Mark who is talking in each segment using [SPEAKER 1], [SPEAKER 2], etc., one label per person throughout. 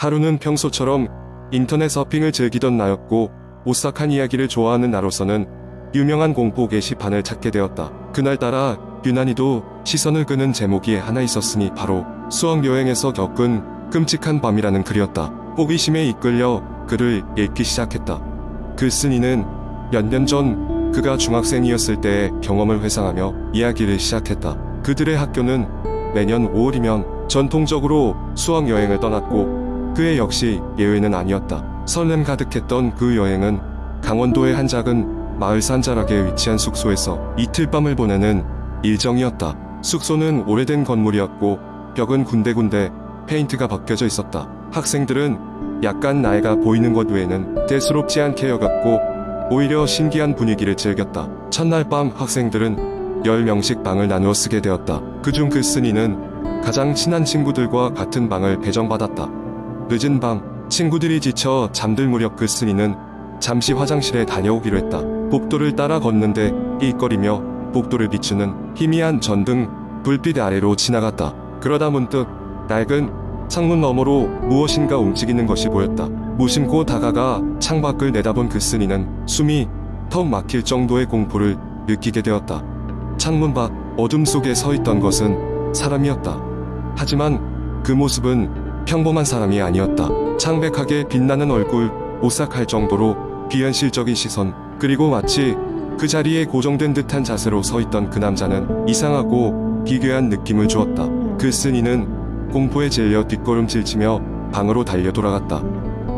[SPEAKER 1] 하루는 평소처럼 인터넷 서핑을 즐기던 나였고 오싹한 이야기를 좋아하는 나로서는 유명한 공포 게시판을 찾게 되었다. 그날따라 유난히도 시선을 끄는 제목이 하나 있었으니 바로 수학여행에서 겪은 끔찍한 밤이라는 글이었다. 호기심에 이끌려 글을 읽기 시작했다. 글쓴이는 몇 년 전 그가 중학생이었을 때의 경험을 회상하며 이야기를 시작했다. 그들의 학교는 매년 5월이면 전통적으로 수학여행을 떠났고 그의 역시 예외는 아니었다. 설렘 가득했던 그 여행은 강원도의 한 작은 마을 산자락에 위치한 숙소에서 이틀 밤을 보내는 일정이었다. 숙소는 오래된 건물이었고 벽은 군데군데 페인트가 벗겨져 있었다. 학생들은 약간 나이가 보이는 것 외에는 대수롭지 않게 여겼고 오히려 신기한 분위기를 즐겼다. 첫날 밤 학생들은 10명씩 방을 나누어 쓰게 되었다. 그중 글쓴이는 가장 친한 친구들과 같은 방을 배정받았다. 늦은 밤 친구들이 지쳐 잠들 무렵 글쓴이는 잠시 화장실에 다녀오기로 했다. 복도를 따라 걷는데 낄거리며 복도를 비추는 희미한 전등 불빛 아래로 지나갔다. 그러다 문득 낡은 창문 너머로 무엇인가 움직이는 것이 보였다. 무심코 다가가 창밖을 내다본 글쓴이는 숨이 턱 막힐 정도의 공포를 느끼게 되었다. 창문 밖 어둠 속에 서 있던 것은 사람이었다. 하지만 그 모습은 평범한 사람이 아니었다. 창백하게 빛나는 얼굴, 오싹할 정도로 비현실적인 시선, 그리고 마치 그 자리에 고정된 듯한 자세로 서 있던 그 남자는 이상하고 기괴한 느낌을 주었다. 글쓴이는 공포에 질려 뒷걸음질치며 방으로 달려 돌아갔다.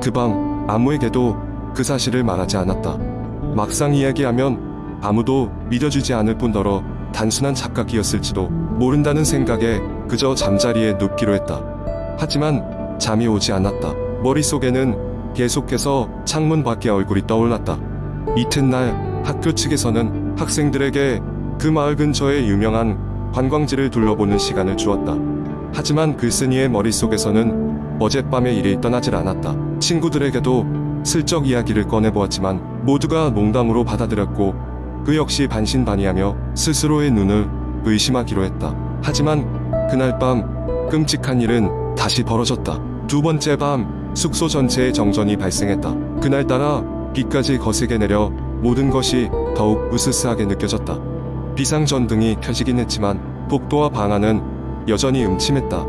[SPEAKER 1] 그 밤 아무에게도 그 사실을 말하지 않았다. 막상 이야기하면 아무도 믿어주지 않을 뿐더러 단순한 착각이었을지도 모른다는 생각에 그저 잠자리에 눕기로 했다. 하지만 잠이 오지 않았다. 머릿속에는 계속해서 창문 밖의 얼굴이 떠올랐다. 이튿날 학교 측에서는 학생들에게 그 마을 근처의 유명한 관광지를 둘러보는 시간을 주었다. 하지만 글쓴이의 머릿속에서는 어젯밤의 일이 떠나질 않았다. 친구들에게도 슬쩍 이야기를 꺼내보았지만 모두가 농담으로 받아들였고 그 역시 반신반의하며 스스로의 눈을 의심하기로 했다. 하지만 그날 밤 끔찍한 일은 다시 벌어졌다. 두 번째 밤 숙소 전체에 정전이 발생했다. 그날따라 비까지 거세게 내려 모든 것이 더욱 으스스하게 느껴졌다. 비상전등이 켜지긴 했지만 복도와 방 안은 여전히 음침했다.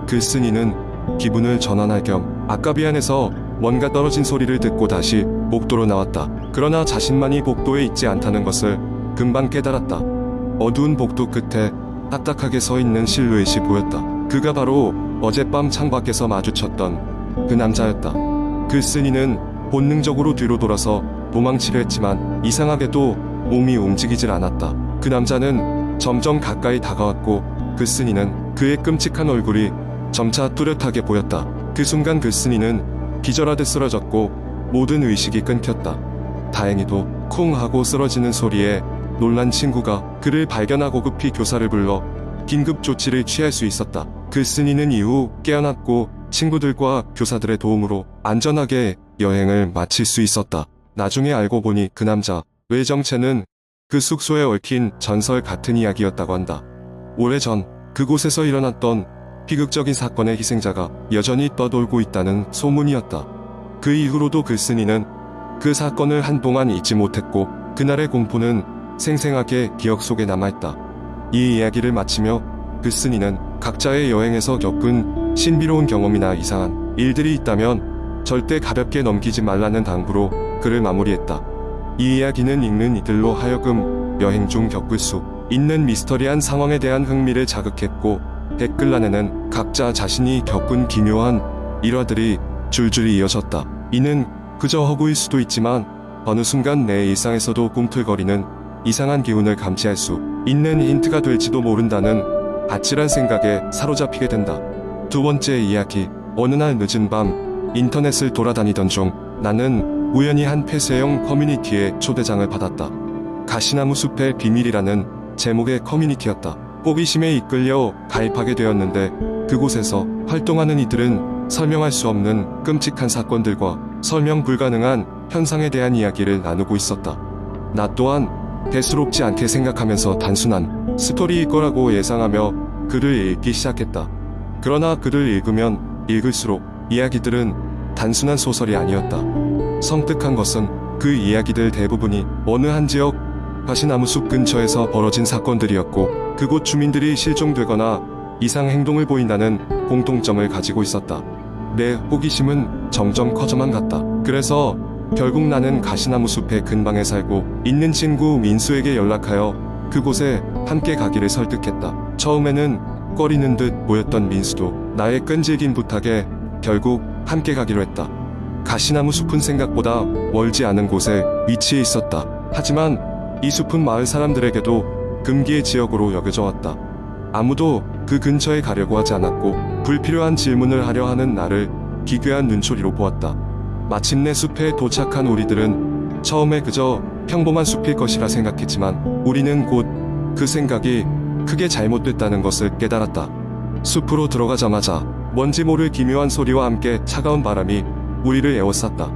[SPEAKER 1] 글쓴이는 기분을 전환할 겸 아까비 안에서 뭔가 떨어진 소리를 듣고 다시 복도로 나왔다. 그러나 자신만이 복도에 있지 않다는 것을 금방 깨달았다. 어두운 복도 끝에 딱딱하게 서 있는 실루엣이 보였다. 그가 바로 어젯밤 창밖에서 마주쳤던 그 남자였다. 글쓴이는 본능적으로 뒤로 돌아서 도망치려 했지만 이상하게도 몸이 움직이질 않았다. 그 남자는 점점 가까이 다가왔고 글쓴이는 그의 끔찍한 얼굴이 점차 뚜렷하게 보였다. 그 순간 글쓴이는 기절하듯 쓰러졌고 모든 의식이 끊겼다. 다행히도 쿵 하고 쓰러지는 소리에 놀란 친구가 그를 발견하고 급히 교사를 불러 긴급 조치를 취할 수 있었다. 글쓴이는 이후 깨어났고 친구들과 교사들의 도움으로 안전하게 여행을 마칠 수 있었다. 나중에 알고 보니 그 남자 외정체는 그 숙소에 얽힌 전설 같은 이야기였다고 한다. 오래전 그곳에서 일어났던 비극적인 사건의 희생자가 여전히 떠돌고 있다는 소문이었다. 그 이후로도 글쓴이는 그 사건을 한동안 잊지 못했고 그날의 공포는 생생하게 기억 속에 남아있다. 이 이야기를 마치며 글쓴이는 각자의 여행에서 겪은 신비로운 경험이나 이상한 일들이 있다면 절대 가볍게 넘기지 말라는 당부로 글을 마무리했다. 이 이야기는 읽는 이들로 하여금 여행 중 겪을 수 있는 미스터리한 상황에 대한 흥미를 자극했고 댓글란에는 각자 자신이 겪은 기묘한 일화들이 줄줄이 이어졌다. 이는 그저 허구일 수도 있지만 어느 순간 내 일상에서도 꿈틀거리는 이상한 기운을 감지할 수 있는 힌트가 될지도 모른다는 아찔한 생각에 사로잡히게 된다. 두 번째 이야기. 어느 날 늦은 밤 인터넷을 돌아다니던 중 나는 우연히 한 폐쇄형 커뮤니티에 초대장을 받았다. 가시나무 숲의 비밀이라는 제목의 커뮤니티였다. 호기심에 이끌려 가입하게 되었는데 그곳에서 활동하는 이들은 설명할 수 없는 끔찍한 사건들과 설명 불가능한 현상에 대한 이야기를 나누고 있었다. 나 또한 대수롭지 않게 생각하면서 단순한 스토리일 거라고 예상하며 글을 읽기 시작했다. 그러나 글을 읽으면 읽을수록 이야기들은 단순한 소설이 아니었다. 섬뜩한 것은 그 이야기들 대부분이 어느 한 지역 가시나무 숲 근처에서 벌어진 사건들이었고, 그곳 주민들이 실종되거나 이상 행동을 보인다는 공통점을 가지고 있었다. 내 호기심은 점점 커져만 갔다. 그래서 결국 나는 가시나무 숲의 근방에 살고 있는 친구 민수에게 연락하여 그곳에 함께 가기를 설득했다. 처음에는 꺼리는 듯 보였던 민수도 나의 끈질긴 부탁에 결국 함께 가기로 했다. 가시나무 숲은 생각보다 멀지 않은 곳에 위치해 있었다. 하지만 이 숲은 마을 사람들에게도 금기의 지역으로 여겨져 왔다. 아무도 그 근처에 가려고 하지 않았고, 불필요한 질문을 하려 하는 나를 기괴한 눈초리로 보았다. 마침내 숲에 도착한 우리들은 처음에 그저 평범한 숲일 것이라 생각했지만, 우리는 곧 그 생각이 크게 잘못됐다는 것을 깨달았다. 숲으로 들어가자마자 뭔지 모를 기묘한 소리와 함께 차가운 바람이 우리를 에워쌌다.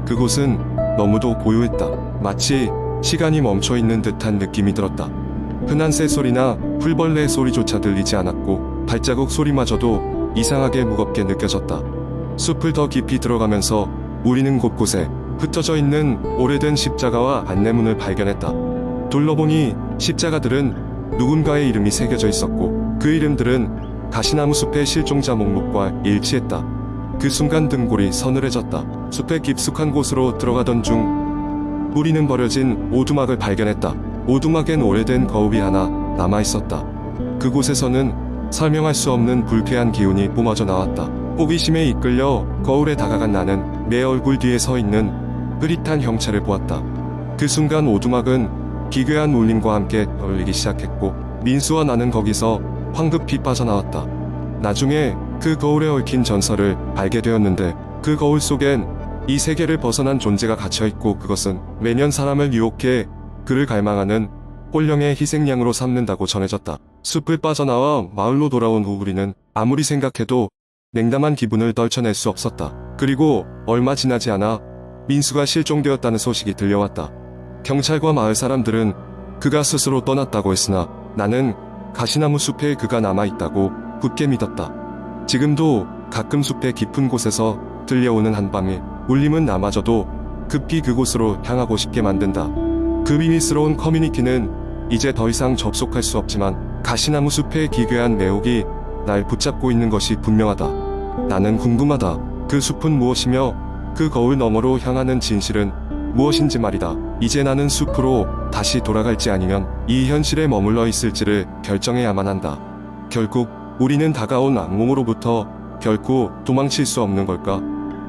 [SPEAKER 1] 그곳은 너무도 고요했다. 마치 시간이 멈춰있는 듯한 느낌이 들었다. 흔한 새소리나 풀벌레 소리조차 들리지 않았고, 발자국 소리마저도 이상하게 무겁게 느껴졌다. 숲을 더 깊이 들어가면서 우리는 곳곳에 흩어져 있는 오래된 십자가와 안내문을 발견했다. 둘러보니 십자가들은 누군가의 이름이 새겨져 있었고, 그 이름들은 가시나무 숲의 실종자 목록과 일치했다. 그 순간 등골이 서늘해졌다. 숲의 깊숙한 곳으로 들어가던 중 우리는 버려진 오두막을 발견했다. 오두막엔 오래된 거울이 하나 남아있었다. 그곳에서는 설명할 수 없는 불쾌한 기운이 뿜어져 나왔다. 호기심에 이끌려 거울에 다가간 나는 내 얼굴 뒤에 서 있는 흐릿한 형체를 보았다. 그 순간 오두막은 기괴한 울림과 함께 떨리기 시작했고, 민수와 나는 거기서 황급히 빠져나왔다. 나중에 그 거울에 얽힌 전설을 알게 되었는데, 그 거울 속엔 이 세계를 벗어난 존재가 갇혀있고, 그것은 매년 사람을 유혹해 그를 갈망하는 홀령의 희생양으로 삼는다고 전해졌다. 숲을 빠져나와 마을로 돌아온 후 우리는 아무리 생각해도 냉담한 기분을 떨쳐낼 수 없었다. 그리고 얼마 지나지 않아 민수가 실종되었다는 소식이 들려왔다. 경찰과 마을 사람들은 그가 스스로 떠났다고 했으나 나는 가시나무 숲에 그가 남아있다고 굳게 믿었다. 지금도 가끔 숲의 깊은 곳에서 들려오는 한밤의 울림은 나마저도 급히 그곳으로 향하고 싶게 만든다. 그 비밀스러운 커뮤니티는 이제 더 이상 접속할 수 없지만, 가시나무 숲의 기괴한 매혹이 날 붙잡고 있는 것이 분명하다. 나는 궁금하다. 그 숲은 무엇이며 그 거울 너머로 향하는 진실은 무엇인지 말이다. 이제 나는 숲으로 다시 돌아갈지 아니면 이 현실에 머물러 있을지를 결정해야만 한다. 결국 우리는 다가온 악몽으로부터 결코 도망칠 수 없는 걸까?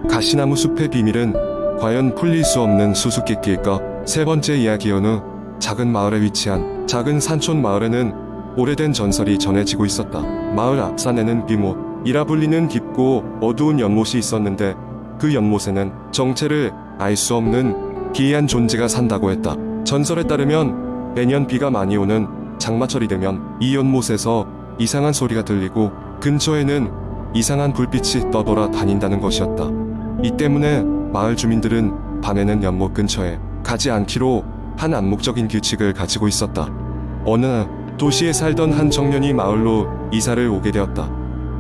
[SPEAKER 1] 가시나무 숲의 비밀은 과연 풀릴 수 없는 수수께끼일까? 세 번째 이야기. 어느 작은 마을에 위치한 작은 산촌 마을에는 오래된 전설이 전해지고 있었다. 마을 앞산에는 비못이라 불리는 깊고 어두운 연못이 있었는데, 그 연못에는 정체를 알 수 없는 기이한 존재가 산다고 했다. 전설에 따르면 매년 비가 많이 오는 장마철이 되면 이 연못에서 이상한 소리가 들리고 근처에는 이상한 불빛이 떠돌아 다닌다는 것이었다. 이 때문에 마을 주민들은 밤에는 연못 근처에 가지 않기로 한 암묵적인 규칙을 가지고 있었다. 어느 날 도시에 살던 한 청년이 마을로 이사를 오게 되었다.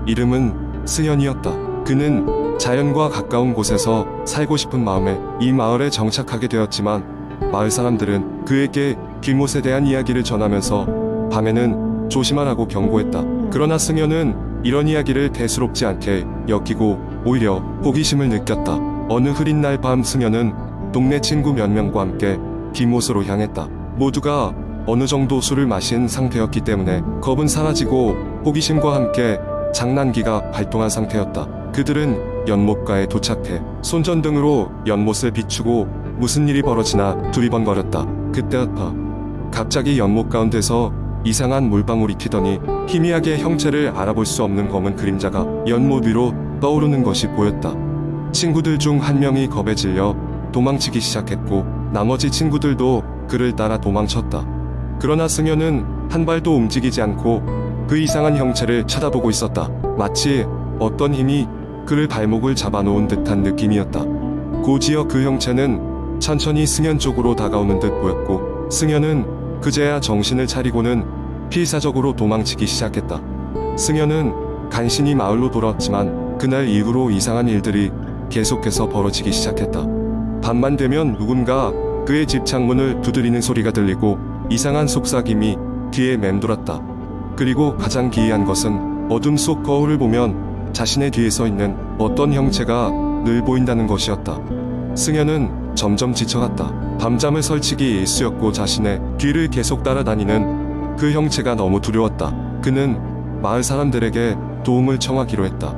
[SPEAKER 1] 이름은 승현이었다. 그는 자연과 가까운 곳에서 살고 싶은 마음에 이 마을에 정착하게 되었지만, 마을 사람들은 그에게 길못에 대한 이야기를 전하면서 밤에는 조심하라고 경고했다. 그러나 승현은 이런 이야기를 대수롭지 않게 여기고 오히려 호기심을 느꼈다. 어느 흐린 날 밤, 승현은 동네 친구 몇 명과 함께 길못으로 향했다. 모두가 어느 정도 술을 마신 상태였기 때문에 겁은 사라지고 호기심과 함께 장난기가 발동한 상태였다. 그들은 연못가에 도착해 손전등으로 연못을 비추고 무슨 일이 벌어지나 두리번거렸다. 그때였다. 갑자기 연못 가운데서 이상한 물방울이 튀더니 희미하게 형체를 알아볼 수 없는 검은 그림자가 연못 위로 떠오르는 것이 보였다. 친구들 중 한 명이 겁에 질려 도망치기 시작했고, 나머지 친구들도 그를 따라 도망쳤다. 그러나 승현은 한 발도 움직이지 않고 그 이상한 형체를 쳐다보고 있었다. 마치 어떤 힘이 그를 발목을 잡아놓은 듯한 느낌이었다. 곧이어 그 형체는 천천히 승현 쪽으로 다가오는 듯 보였고, 승현은 그제야 정신을 차리고는 필사적으로 도망치기 시작했다. 승현은 간신히 마을로 돌아왔지만 그날 이후로 이상한 일들이 계속해서 벌어지기 시작했다. 밤만 되면 누군가 그의 집 창문을 두드리는 소리가 들리고 이상한 속삭임이 귀에 맴돌았다. 그리고 가장 기이한 것은 어둠 속 거울을 보면 자신의 뒤에 서 있는 어떤 형체가 늘 보인다는 것이었다. 승현은 점점 지쳐갔다. 밤잠을 설치기 일쑤였고 자신의 뒤를 계속 따라다니는 그 형체가 너무 두려웠다. 그는 마을 사람들에게 도움을 청하기로 했다.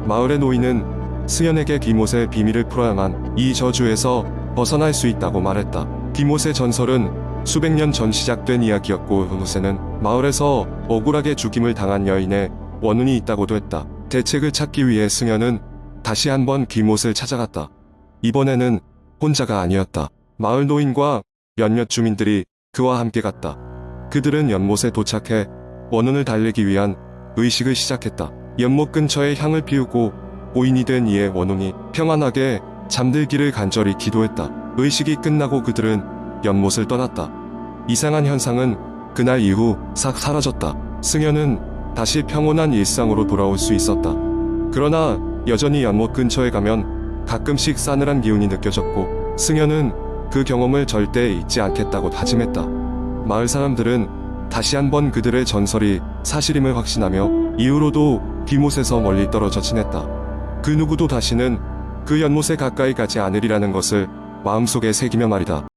[SPEAKER 1] 마을의 노인은 승현에게 귀못의 비밀을 풀어야만 이 저주에서 벗어날 수 있다고 말했다. 귀못의 전설은 수백 년 전 시작된 이야기였고 그곳에는 마을에서 억울하게 죽임을 당한 여인의 원혼이 있다고도 했다. 대책을 찾기 위해 승현은 다시 한번 귀못을 찾아갔다. 이번에는 혼자가 아니었다. 마을 노인과 몇몇 주민들이 그와 함께 갔다. 그들은 연못에 도착해 원혼을 달래기 위한 의식을 시작했다. 연못 근처에 향을 피우고 고인이 된 이의 원혼이 평안하게 잠들기를 간절히 기도했다. 의식이 끝나고 그들은 연못을 떠났다. 이상한 현상은 그날 이후 싹 사라졌다. 승현은 다시 평온한 일상으로 돌아올 수 있었다. 그러나 여전히 연못 근처에 가면 가끔씩 싸늘한 기운이 느껴졌고 승현은 그 경험을 절대 잊지 않겠다고 다짐했다. 마을 사람들은 다시 한번 그들의 전설이 사실임을 확신하며 이후로도 귀못에서 멀리 떨어져 지냈다. 그 누구도 다시는 그 연못에 가까이 가지 않으리라는 것을 마음속에 새기며 말이다.